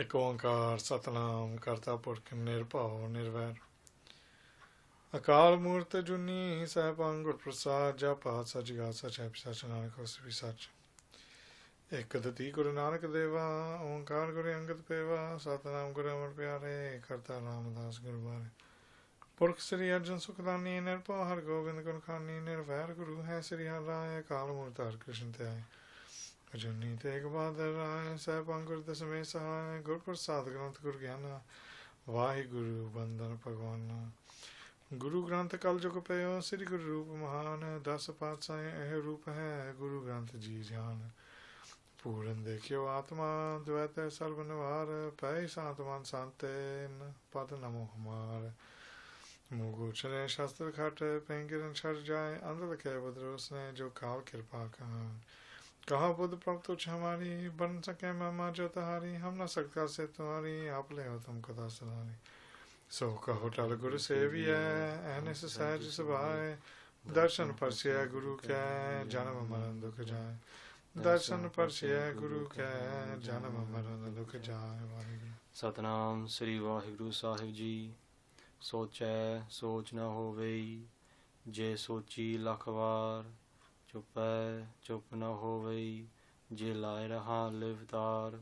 ਇੱਕ ਓੰਕਾਰ ਸਤਨਾਮ ਕਰਤਾ ਪੁਰਖ ਨਿਰਭਉ ਨਿਰਵੈਰ ਅਕਾਲ ਮੂਰਤ ਜੁਨੀ ਸਹਿਬੰ ਗੁਰ ਪ੍ਰਸਾਦ ਜਪਾ ਸਚਿ ਸਚੈ ਸਚ ਨਾਨਕ ਹੋਸੀ ਸਚ ਇੱਕ ਦਤੀ ਗੁਰੂ ਨਾਨਕ ਦੇਵਾ ਓੰਕਾਰ ਗੁਰੂ ਅੰਗਦ ਪੇਵਾ ਸਤਨਾਮ ਗੁਰੂ ਅਮਰ ਪਿਆਰੇ ਕਰਤਾ ਰਾਮਦਾਸ ਗੁਰਬਾਰੇ ਪੁਰਖ ਸ੍ਰੀ ਅਰਜਨ ਸੁਖਦਾਨੀ ਨਿਰਭਉ ਹਰਿ ਗੋਬਿੰਦ ਗੁਣ ਖਾਨੀ ਨਿਰਵੈਰ ਗੁਰੂ ਹੈ ਸ੍ਰੀ ਹਰਿ ਰਾਇ ਅਕਾਲ ਮੂਰਤ ਹਰਿ ਕ੍ਰਿਸ਼ਨ ਤੇ ਆਏ ਅਜੂਨੀ ਤੇਗ ਬਹਾਦਰ ਰਾਏ ਸਹਿਬੰ ਗੁਰ ਦਸਵੇਂ ਸਹਾਇ ਗੁਰ ਪ੍ਰਸਾਦ ਗ੍ਰੰਥ ਗੁਰ ਗਿਆਨਾ ਵਾਹਿਗੁਰੂ ਬੰਦਨ ਭਗਵਾਨਾ ਗੁਰੂ ਗ੍ਰੰਥ ਕਲ ਜੁਗ ਪਇਓ ਸ੍ਰੀ ਗੁਰੂ ਰੂਪ ਮਹਾਨ 10 ਪਾਤਸ਼ਾਹ ਇਹ ਰੂਪ ਹੈ ਗੁਰੂ ਗ੍ਰੰਥ ਜੀ ਜਾਨ ਪੂਰਨ ਦੇਖਿਓ ਆਤਮਾ ਦ્વੈਤ ਸਰਬ ਨਿਵਾਰ ਪੈ ਸਾਤਮਨ ਸੰਤੇਨ ਪਦ ਨਮੋ ਹਮਾਰ ਮੁਗੁ ਚਲੇ ਸ਼ਾਸਤਰ ਖਟ ਪੈਂਗਿਰਨ ਛੜ ਜਾਏ ਅੰਦਰ ਲਖੇ ਬਦਰੋਸ ਨੇ ਜੋ ਕਾਲ ਕਿਰਪਾ ਕਹਾਨ कहा बुद्ध प्राप्त तुझ हमारी बन सके महिमा जो तुम्हारी हम न सकता से तुम्हारी आप ले हो तुम कदा सलारी सो कहो टल गुरु सेवी है ऐने से सहज सभाए दर्शन परसिय गुरु कै जन्म मरण दुख जाए दर्शन परसिय गुरु कै जन्म मरण दुख जाए वाहिगुरु सतनाम श्री वाहिगुरु साहिब जी सोचै सोच न होवई जे सोची लख वार चुपै चुप न होवई जे लाए रहा लिवतार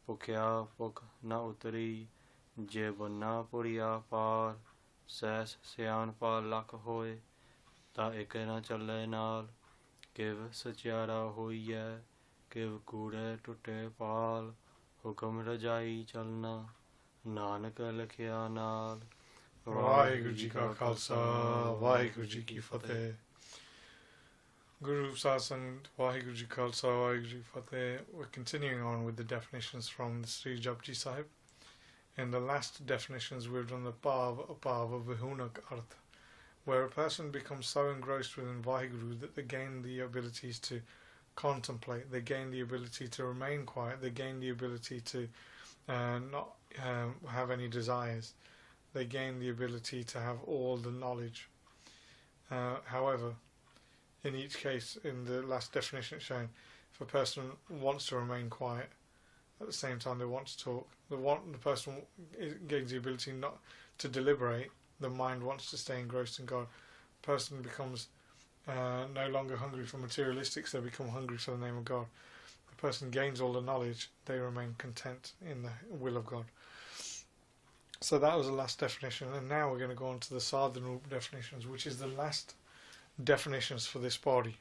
भुखिया भुख न उतरी जे बन्ना पुरिया पार सैस सियान पा लख होए ता एक न चले नाल किव सचियारा होईऐ किव कूड़े टुटे पाल हुक्म रजाई चलना नानक लिखिया नाल वाहिगुरु जी का खालसा वाहिगुरु जी की फतेह Guru Satsang, Vaheguru Ji Khalsa, Vaheguru Ji Fateh. We're continuing on with the definitions from the Sri Japji Sahib. In the last definitions, we've done the Bhava Vihunak Arth, where a person becomes so engrossed within Vaheguru that they gain the abilities to contemplate, they gain the ability to remain quiet, they gain the ability to not have any desires, they gain the ability to have all the knowledge. However, in each case, in the last definition it's shown, if a person wants to remain quiet, at the same time they want to talk, the person gains the ability not to deliberate, the mind wants to stay engrossed in God, the person becomes no longer hungry for materialistics, they become hungry for the name of God. The person gains all the knowledge, they remain content in the will of God. So that was the last definition, and now we're going to go on to the Sadhan Rup definitions, which is the last definitions for this body,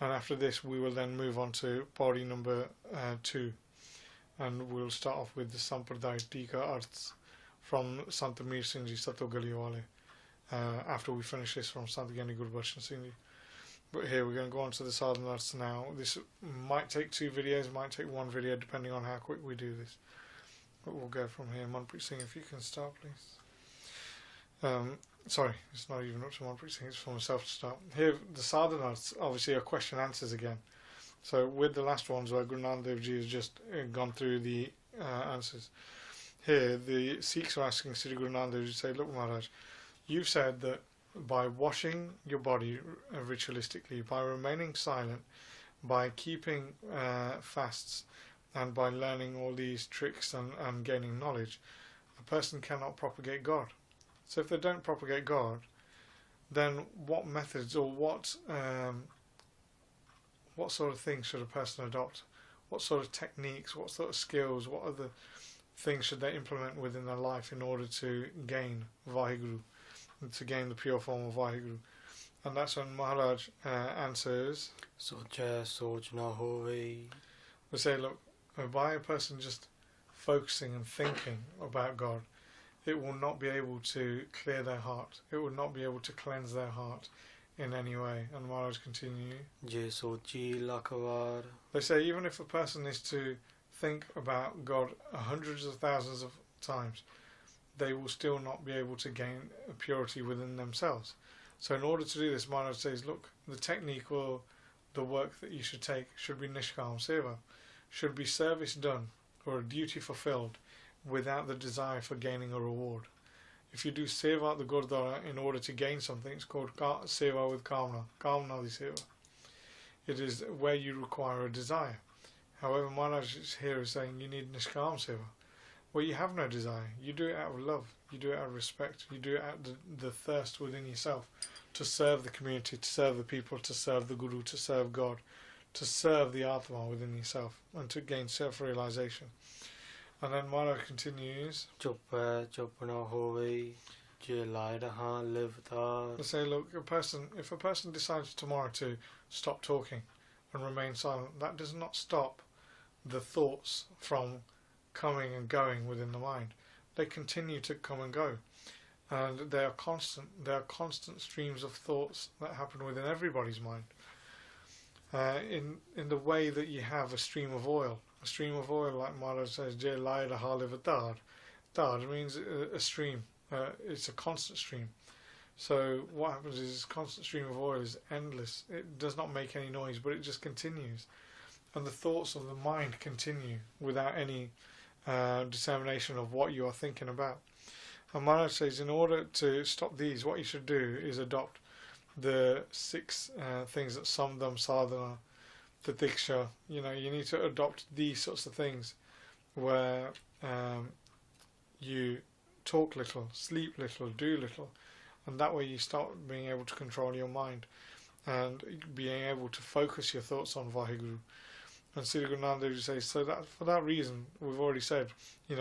and after this we will then move on to body number 2, and we'll start off with the Sampardaic arths from Sant Amir Singh Ji Satogaliwale after we finish this from Sant Gyani Gurbachan Singh Ji. But here we're going to go on to the Sadhan arths now. This might take 2 videos, might take 1 video depending on how quick we do this, but we'll go from here. Kamalpreet Singh, if you can start please. Sorry, it's not even up to Kamalpreet Singh, it's for myself to start. Here, the sadhanarths obviously are question answers again. So with the last ones where Guru Nanak Dev Ji has just gone through the answers, here the Sikhs are asking Sri Guru Nanak Dev Ji, say, look Maharaj, you've said that by washing your body ritualistically, by remaining silent, by keeping fasts, and by learning all these tricks and gaining knowledge, a person cannot propagate God. So if they don't propagate God, then what methods or what sort of things should a person adopt? What sort of techniques, what sort of skills, what other things should they implement within their life in order to gain Vaheguru, to gain the pure form of Vaheguru? And that's when Maharaj answers, सोचै सोच न होवई. We say, look, by a person just focusing and thinking about God, it will not be able to clear their heart. It will not be able to cleanse their heart in any way. And Maharaj continue. Je sochi lakh var. They say even if a person is to think about God hundreds of thousands of times, they will still not be able to gain purity within themselves. So in order to do this, Maharaj says, look, the technique or the work that you should take should be nishkam seva, should be service done or a duty fulfilled without the desire for gaining a reward. If you do seva at the Gurdwara in order to gain something, it's called seva with kamna, kamna di seva. It is where you require a desire. However, Maharaj here is saying you need Nishkam Seva, where you have no desire. You do it out of love, you do it out of respect, you do it out of the thirst within yourself to serve the community, to serve the people, to serve the Guru, to serve God, to serve the Atma within yourself, and to gain self-realization. And then Maharaj continues. Chup na hove, je lai raha live tar. They say, look, if a person decides tomorrow to stop talking and remain silent, that does not stop the thoughts from coming and going within the mind. They continue to come and go, and they are constant. There are constant streams of thoughts that happen within everybody's mind. In the way that you have a stream of oil. A stream of oil, like Maharaj says, Je lai raha live tar. Tar means a stream. It's a constant stream. So what happens is this constant stream of oil is endless. It does not make any noise, but it just continues. And the thoughts of the mind continue without any determination of what you are thinking about. And Maharaj says, in order to stop these, what you should do is adopt the 6 things that Samdam, Sadhana, Tatiksha. You need to adopt these sorts of things where you talk little, sleep little, do little, and that way you start being able to control your mind and being able to focus your thoughts on Vaheguru. And Sri Guru Nanak Dev Ji says, so that for that reason, we've already said,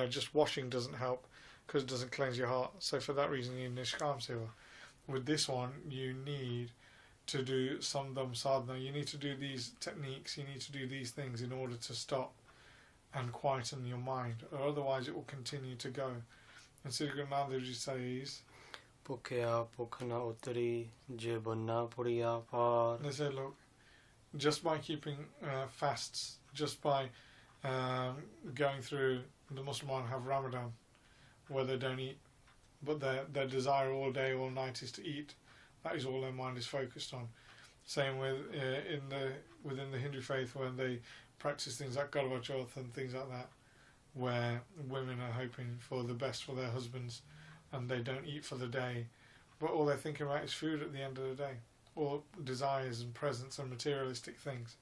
just washing doesn't help because it doesn't cleanse your heart. So for that reason, you need Nishkam Seva. With this one, you need to do Samdam Sadhana. You need to do these techniques, you need to do these things in order to stop and quieten your mind, or otherwise it will continue to go. And Sri Guru Nanak Dev Ji says, Pukhya pukhna uttari, je banna puriya par. They say, look, just by keeping fasts, just by going through, the Muslims have Ramadan, where they don't eat, but their desire all day, all night is to eat. That is all their mind is focused on. Same with within the Hindu faith, when they practice things like Gurbachan and things like that, where women are hoping for the best for their husbands, and they don't eat for the day, but all they're thinking about is food at the end of the day, or desires and presents and materialistic things.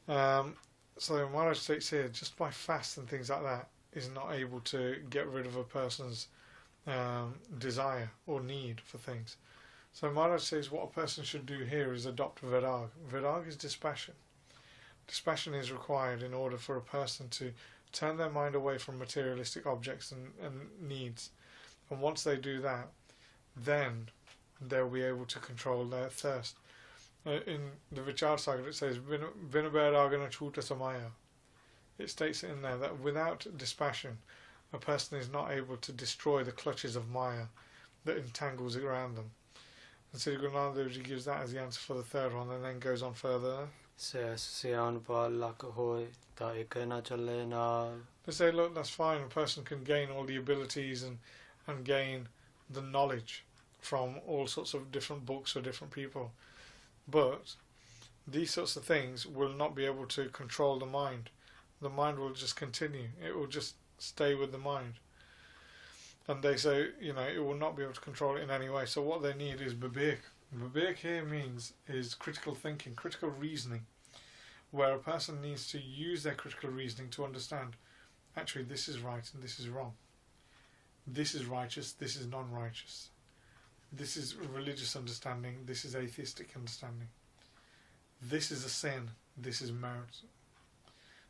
So Maharaj states here, just by fast and things like that is not able to get rid of a person's desire or need for things. So Maharaj says what a person should do here is adopt virag. Virag is dispassion. Dispassion is required in order for a person to turn their mind away from materialistic objects and needs. And once they do that, then they'll be able to control their thirst. In the Vichar Sagar it says, Vinabhairagana Chuta Samaya. It states in there that without dispassion, a person is not able to destroy the clutches of Maya that entangles around them. And Sri Guru Nanak Dev Ji gives that as the answer for the third one, and then goes on further. They say, look, that's fine, a person can gain all the abilities and gain the knowledge from all sorts of different books or different people, but these sorts of things will not be able to control the mind. The mind will just continue, it will just stay with the mind. And they say, it will not be able to control it in any way. So what they need is vivek. Vivek here is critical thinking, critical reasoning, where a person needs to use their critical reasoning to understand, actually this is right and this is wrong. This is righteous, this is non-righteous. This is religious understanding, this is atheistic understanding. This is a sin, this is merit.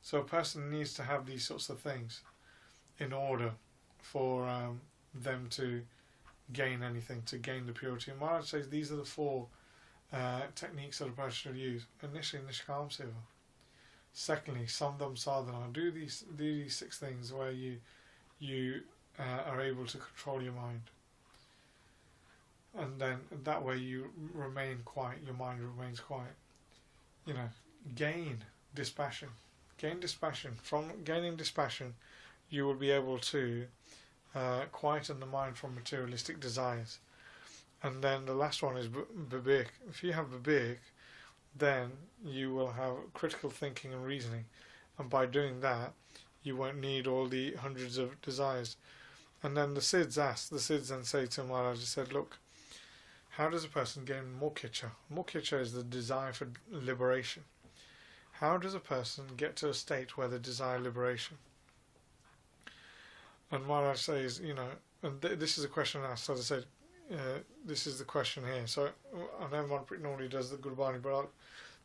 So a person needs to have these sorts of things in order for them to gain anything, to gain the purity. And Maharaj says these are the 4 techniques that a person should use. Initially, Nishkam Seva. Secondly, Samdam Sadhana. Do these 6 things where you are able to control your mind. And then that way you remain quiet, your mind remains quiet. Gain dispassion. Gain dispassion. From gaining dispassion, you will be able to quieten the mind from materialistic desires. And then the last one is vivek. If you have vivek, then you will have critical thinking and reasoning, and by doing that you won't need all the hundreds of desires. And then the Siddhs then say to Maharaj, he said, look, how does a person gain moksha? Moksha is the desire for liberation. how does a person get to a state where they desire liberation? And Maharaj says, and this is a question asked, as I said, this is the question here. So I know Kamalpreet normally does the Gurbani, but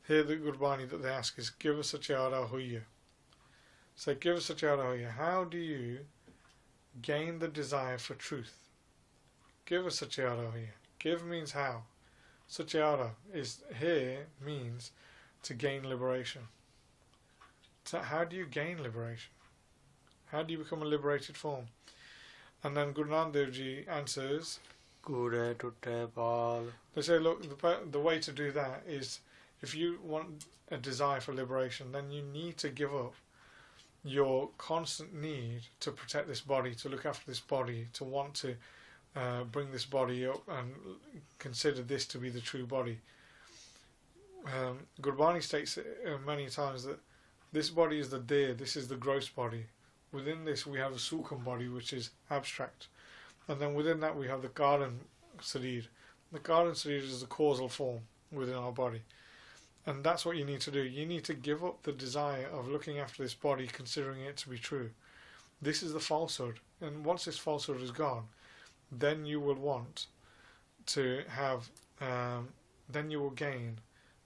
here the Gurbani that they ask is, give us a chara hoiya. So give us a chara hoiya. How do you gain the desire for truth? Give us a chara hoiya. Give means how. Satyara is here means to gain liberation. So how do you gain liberation? How do you become a liberated form? And then Guru Nanak Dev Ji answers, they say, look, the way to do that is, if you want a desire for liberation, then you need to give up your constant need to protect this body, to look after this body, to want to bring this body up and consider this to be the true body. Gurbani states many times that this body is the deer, this is the gross body. Within this we have a sukham body, which is abstract. And then within that we have the Karan Sarir. The Karan Sarir is the causal form within our body. And that's what you need to do. You need to give up the desire of looking after this body, considering it to be true. This is the falsehood. And once this falsehood is gone, then you will want to have, then you will gain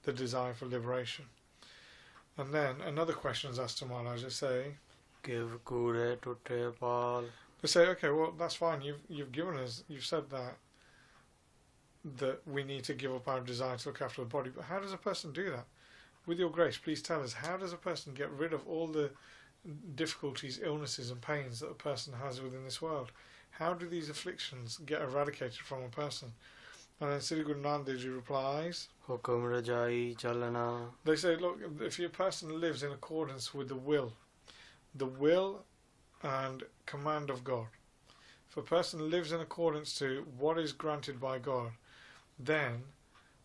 the desire for liberation. And then another question is asked to Maharaj. They say, they say, okay, well, that's fine. You've given us, you've said that we need to give up our desire to look after the body. But how does a person do that? With your grace, please tell us, how does a person get rid of all the difficulties, illnesses and pains that a person has within this world? How do these afflictions get eradicated from a person? And then Sri Guru Nanak Dev Ji replies, they say, look, if a person lives in accordance with the will and command of God, if a person lives in accordance to what is granted by God, then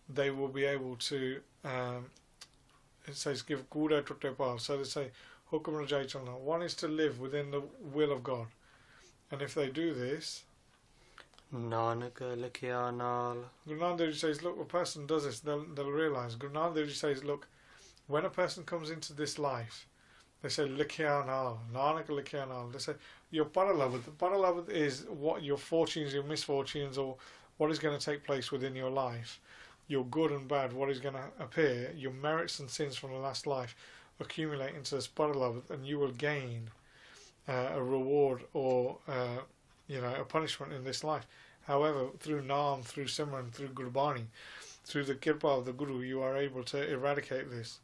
they will be able to, it says, give Gura Tuttepal. So they say, Hukum Rajai Chalna. One is to live within the will of God. And if they do this, Guru Nanak Dev Ji says, look, a person does this, they'll realise. Guru Nanak Dev Ji says, look, when a person comes into this life, they say, Likhiyanal, Nanak Likhiyanal. They say, your Paralavat is what your fortunes, your misfortunes, or what is going to take place within your life. Your good and bad, what is going to appear, your merits and sins from the last life accumulate into this Paralavat, and you will gain a reward or a punishment in this life. However, through Naam, through Simran, through Gurbani, through the Kirpa of the Guru, you are able to eradicate this.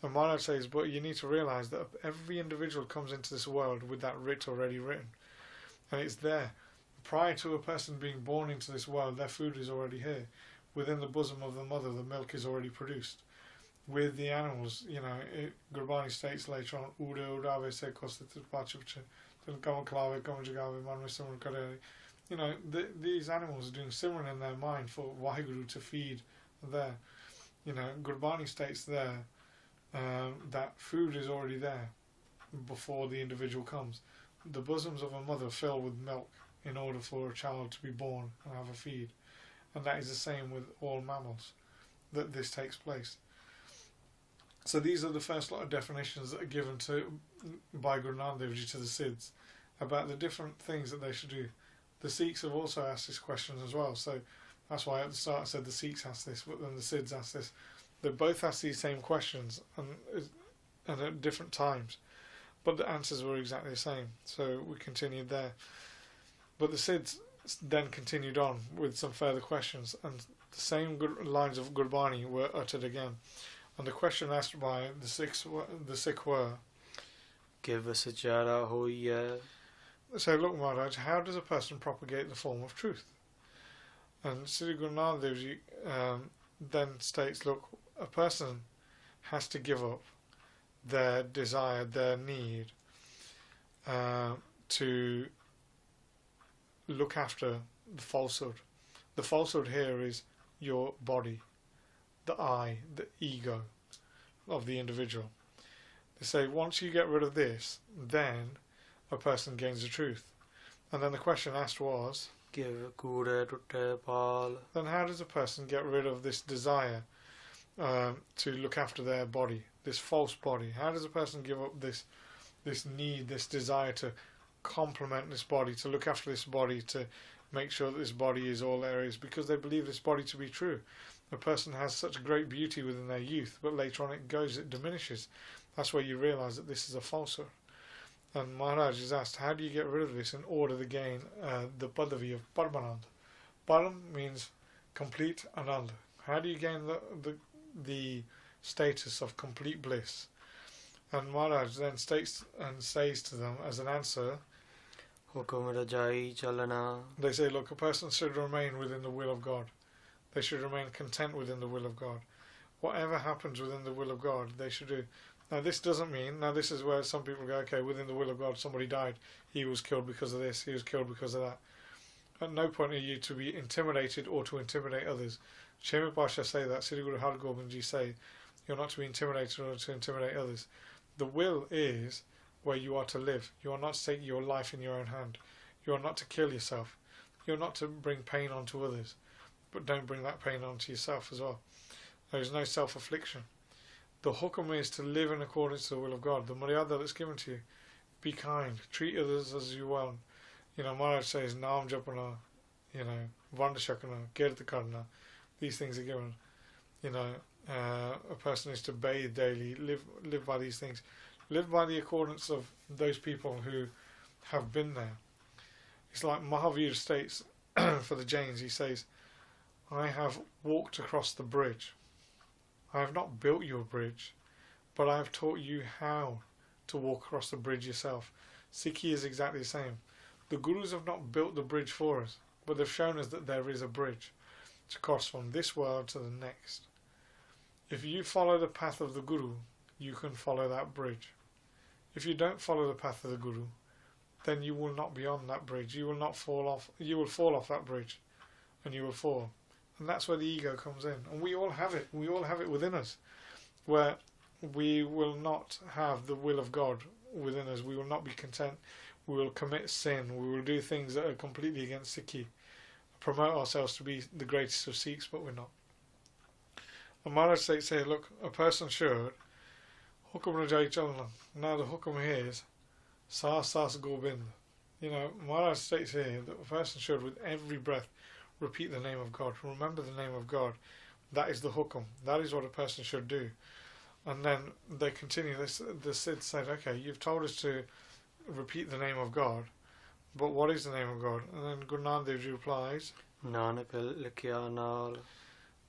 And Maharaj says, but you need to realise that every individual comes into this world with that writ already written. And it's there. Prior to a person being born into this world, their food is already here. Within the bosom of the mother, the milk is already produced. With the animals, Gurbani states later on, these animals are doing Simran in their mind for Waheguru to feed there. Gurbani states there that food is already there before the individual comes. The bosoms of a mother fill with milk in order for a child to be born and have a feed. And that is the same with all mammals, that this takes place. So these are the first lot of definitions that are given by Guru Nanak Dev Ji to the Siddhs about the different things that they should do. The Sikhs have also asked this question as well, so that's why at the start I said the Sikhs asked this, but then the Siddhs asked this. They both asked these same questions and at different times, but the answers were exactly the same. So we continued there. But the Siddhs then continued on with some further questions, and the same lines of Gurbani were uttered again. And the question asked by the Sikh were, give us a chara hoiya. They say, look Maharaj, how does a person propagate the form of truth? And Sri Guru Nanak Dev Ji then states, look, a person has to give up their desire, their need to look after the falsehood. The falsehood here is your body, the I, the ego of the individual. They say once you get rid of this, then a person gains the truth. And then the question asked was, then how does a person get rid of this desire to look after their body, this false body? How does a person give up this need, this desire to complement this body, to look after this body, to make sure that this body is all there is, because they believe this body to be true? A person has such great beauty within their youth, but later on it diminishes. That's where you realise that this is a falsehood. And Maharaj is asked, how do you get rid of this in order to gain the padavi of Paramananda? Param means complete, Ananda. How do you gain the status of complete bliss? And Maharaj then states and says to them as an answer, Hukum Rajai Chalana. They say, look, a person should remain within the will of God. They should remain content within the will of God. Whatever happens within the will of God, they should do. Now this doesn't mean, now this is where some people go, okay, within the will of God, somebody died, he was killed because of this, he was killed because of that. At no point are you to be intimidated or to intimidate others. Shemi Pasha say that, Sri Guru Har Gobind Ji say, you're not to be intimidated or to intimidate others. The will is where you are to live. You are not to take your life in your own hand. You are not to kill yourself. You are not to bring pain onto others. But don't bring that pain onto yourself as well. There is no self-affliction. The hukum is to live in accordance to the will of God. The maryada that's given to you. Be kind. Treat others as you want. Maharaj says, Naam Japana, Vandashakana, Kirta Karna. These things are given. A person is to bathe daily, live by these things. Live by the accordance of those people who have been there. It's like Mahavir states for the Jains, he says, I have walked across the bridge. I have not built you a bridge, but I have taught you how to walk across the bridge yourself. Sikhi is exactly the same. The Gurus have not built the bridge for us, but they've shown us that there is a bridge to cross from this world to the next. If you follow the path of the Guru, you can follow that bridge. If you don't follow the path of the Guru, then you will not be on that bridge. You will not fall off. You will fall off that bridge, and you will fall. And that's where the ego comes in. And we all have it. We all have it within us, where we will not have the will of God within us. We will not be content. We will commit sin. We will do things that are completely against Sikhi. Promote ourselves to be the greatest of Sikhs, but we're not. And Maharaj states here, look, a person should Hukum Rajai Chalana. Now the hukum here is Sas Gobind. Maharaj states here that a person should, with every breath, repeat the name of God. Remember the name of God. That is the hukum. That is what a person should do. And then they continue. The Siddh said, okay, you've told us to repeat the name of God, but what is the name of God? And then Guru Nanak Dev Ji replies, Nanak Likya Naal.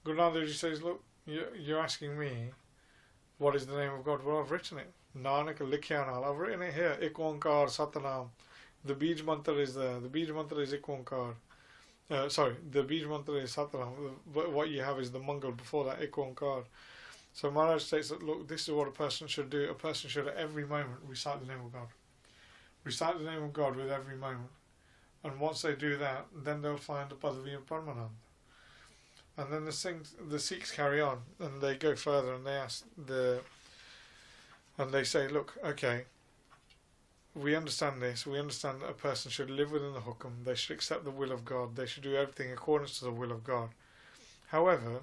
Guru Nanak Dev Ji says, look, you're asking me, what is the name of God? Well, I've written it. Nanak Likya Naal. I've written it here. Ik Onkar Satanam. The Bij Mantra is there. The Bij Mantra is Ik Onkar. The Bij Mantra is Satanam. What you have is the Mangal before that, Ik Onkar. So Maharaj states that, look, this is what a person should do. A person should at every moment recite the name of God. Recite the name of God with every moment. And once they do that, then they'll find the Padavi of Paramananda. And then the Sikhs carry on, and they go further, and they say, look, okay, we understand this. We understand that a person should live within the hukum. They should accept the will of God. They should do everything according to the will of God. However,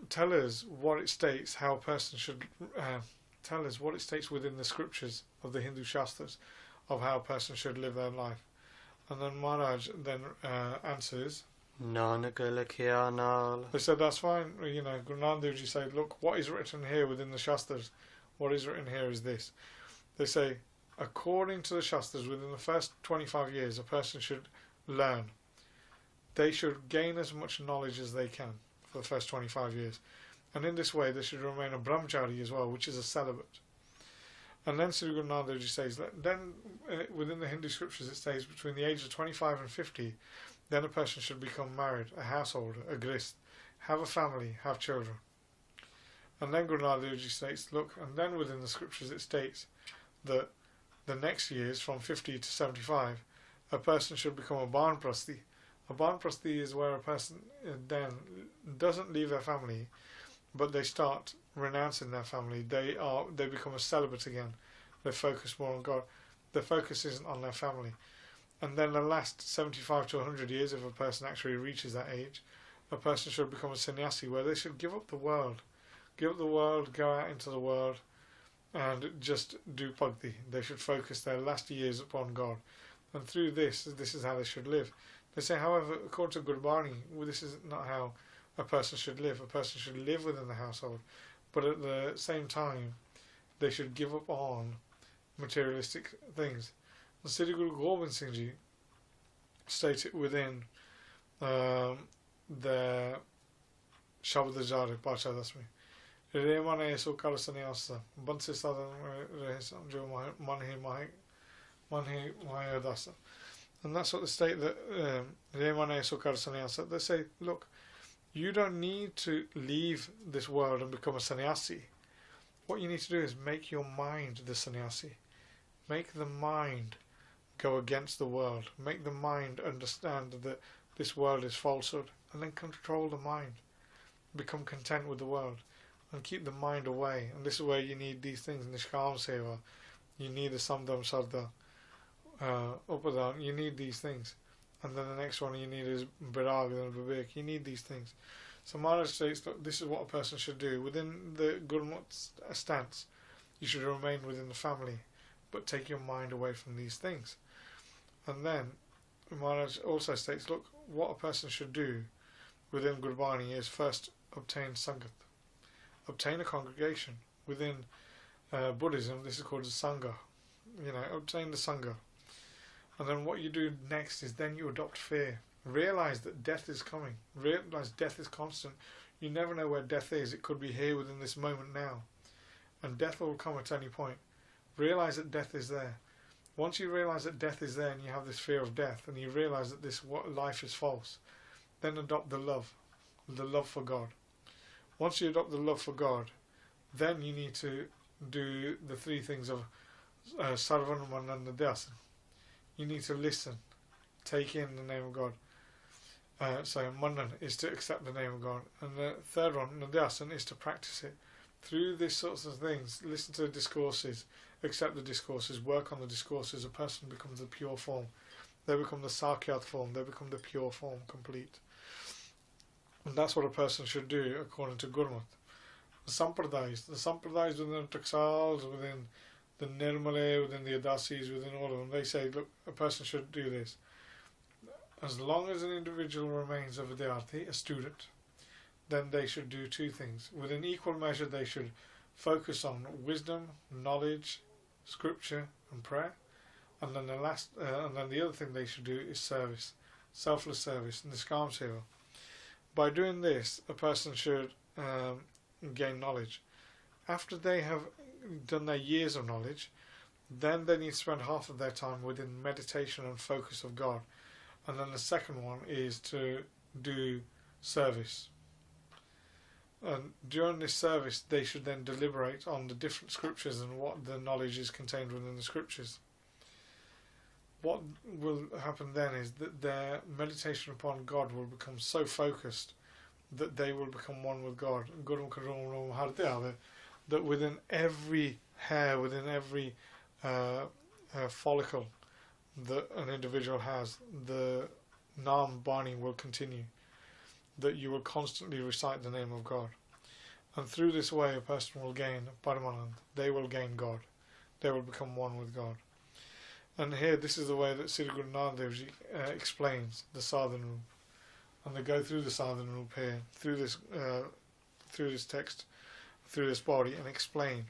tell us what it states, how a person should tell us what it states within the scriptures of the Hindu Shastras of how a person should live their life. And then Maharaj then answers, Nanak Likya Naal. They said, that's fine. Guru Nanak Dev Ji said, look, what is written here within the Shastras, what is written here is this. They say, according to the Shastras, within the first 25 years, a person should learn. They should gain as much knowledge as they can for the first 25 years. And in this way, they should remain a brahmachari as well, which is a celibate. And then Sri Guru Nanak Dev Ji says, then within the Hindu scriptures, it says between the age of 25 and 50, then a person should become married, a householder, a grist, have a family, have children. And then Guru Nanak Dev Ji states, look, and then within the scriptures it states that the next years, from 50 to 75, a person should become a banprasti. A banprasti is where a person then doesn't leave their family, but they start renouncing their family. They become a celibate again. They focus more on God. Their focus isn't on their family. And then the last 75 to 100 years, if a person actually reaches that age, a person should become a sannyasi, where they should give up the world give up the world, go out into the world, and just do bhakti. They should focus their last years upon God. And through this is how they should live. They say, however, according to Gurbani, this is not how a person should live. A person should live within the household, but at the same time, they should give up on materialistic things. And Sri Guru Gobind Singh Ji stated within the Shabad Jare Pacha Dasmi, Re mane so kar sannyasa, banse sadhan rehe jo man he maya dasa. And that's what they state, that Re mane so kar sannyasa. They say, look, you don't need to leave this world and become a sannyasi. What you need to do is make your mind the sannyasi. Make the mind go against the world. Make the mind understand that this world is falsehood, and then control the mind. Become content with the world and keep the mind away. And this is where you need these things. Nishkam Seva, you need the Samdam Sarda, Upadana, you need these things. And then the next one you need is Birag and Vivek. You need these things. So Maharaj states that this is what a person should do. Within the Gurmukh stance, you should remain within the family, but take your mind away from these things. And then Maharaj also states, look, what a person should do within Gurbani is first obtain Sangat. Obtain a congregation. Within Buddhism, this is called a Sangha. Obtain the Sangha. And then what you do next is then you adopt fear. Realize that death is coming. Realize death is constant. You never know where death is. It could be here within this moment now. And death will come at any point. Realize that death is there. Once you realize that death is there and you have this fear of death, and you realize that this life is false, then adopt the love for God. Once you adopt the love for God, then you need to do the three things of Sarvan Mananda Dhyasa. You need to listen, take in the name of God. So Manan is to accept the name of God. And the third one, Nadhyasan, is to practice it. Through these sorts of things, listen to the discourses, accept the discourses, work on the discourses, a person becomes the pure form. They become the Sakyat form, they become the pure form, complete. And that's what a person should do according to Gurmukh. The Sampardaics within the taksals, within the Nirmale, within the Adasis, within all of them, they say, look, a person should do this. As long as an individual remains a Vidyarthi, a student, then they should do two things. Within equal measure, they should focus on wisdom, knowledge, scripture, and prayer. And then the other thing they should do is service, selfless service, Niskam Seva. By doing this, a person should gain knowledge. After they have done their years of knowledge, then they need to spend half of their time within meditation and focus of God. And then the second one is to do service. And during this service, they should then deliberate on the different scriptures and what the knowledge is contained within the scriptures. What will happen then is that their meditation upon God will become so focused that they will become one with God. That within every hair, within every follicle that an individual has, the Nam Bani will continue. That you will constantly recite the name of God. And through this way a person will gain Paramanand. They will gain God. They will become one with God. And here this is the way that Sri Guru Nanak Dev Ji explains the Sadhan Rup. And they go through the Sadhan Rup here, through this text, through this body, and explain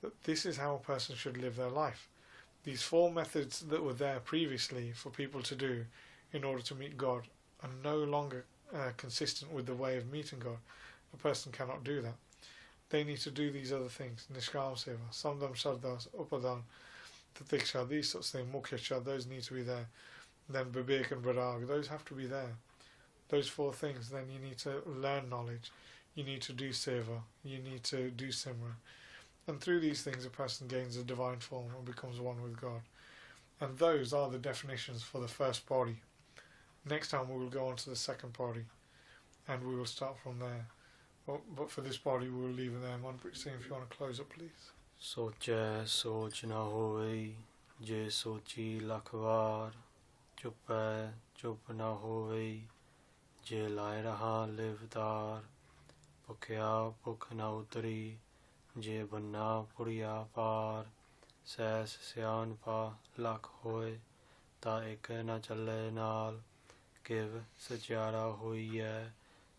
that this is how a person should live their life. These four methods that were there previously for people to do in order to meet God are no longer consistent with the way of meeting God. A person cannot do that. They need to do these other things. Nishkam Seva, Samdam Shardas, Upadan, Tatiksha, these sorts of things, Mukhyacha, those need to be there. Then Vivek and Virag, those have to be there. Those four things, then you need to learn knowledge. You need to do Seva. You need to do Simran. And through these things a person gains a divine form and becomes one with God. And those are the definitions for the first body. Next time we will go on to the second body, and we will start from there. But for this body we will leave it there. Kamalpreet Singh, if you want to close up, please. Soche soch na howe, je sochi lakhwar, chup na howe, je lai raha livdar, ਭੁਖਿਆ ਭੁੱਖ ਨਾ ਉਤਰੀ, ਜੇ ਬੰਨਾ ਪੁੜੀਆ ਪਾਰ। Cess ਸਿਆਣਪਾ lakh ਹੋਏ, ਤਾਂ ਇੱਕ ਨਾ ਚੱਲੇ ਨਾਲ। ਕਿਵ ਸਚਿਆਰਾ ਹੋਈਐ,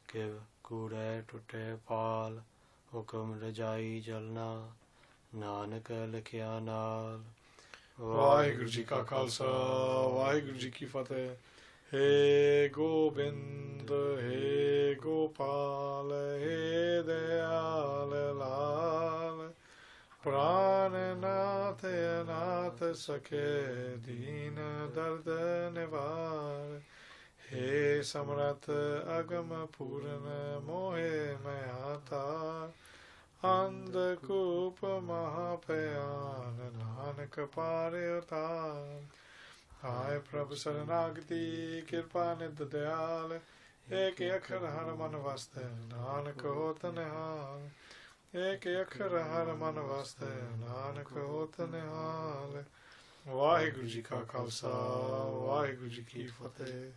ਕਿਵ ਕੂੜੈ ਟੁੱਟੇ ਪਾਲ। ਹੁਕਮ ਰਜਾਈ ਚਲਣਾ, ਨਾਨਕ ਲਿਖਿਆ ਨਾਲ। ਵਾਹਿਗੁਰੂ ਜੀ ਕਾ ਖਾਲਸਾ, ਵਾਹਿਗੁਰੂ ਜੀ ਕੀ ਫਤਿਹ। ਹੇ ਗੋਬਿੰਦ, ਹੇ ਗੋਪਾਲ, ਹੇ ਦਇਆਲ ਲਾਲ। ਪ੍ਰਾਨਨਾਥ ਅਨਾਥ ਸਖੇ, ਦੀਨ ਦਰਦ ਨਿਵਾਰ। ਹੇ ਸਮਰਥ ਅਗਮ ਪੂਰਨ, ਮੋਹਿ ਮਇਆ ਤਾਰ। ਅੰਧਕੂਪ ਮਹਾਭਿਆਨ, ਨਾਨਕ ਪਾਰ ਉਤਾਰ। ਹਾਏ ਪ੍ਰਭ ਸਰਨਾਗਤੀ, ਕਿਰਪਾ ਨਿਧ ਦਿਆਲ। ਏਕ ਅੱਖਰ ਹਰ ਮਨ ਵਸਤੈ, ਨਾਨਕ ਹੋਤ ਨਿਹਾਲ। ਏਕ ਅੱਖਰ ਹਰ ਮਨ ਵਸਤੈ, ਨਾਨਕ ਹੋਤ ਨਿਹਾਲ। ਵਾਹਿਗੁਰੂ ਜੀ ਕਾ ਖਾਲਸਾ, ਵਾਹਿਗੁਰੂ ਜੀ ਕੀ ਫਤਿਹ।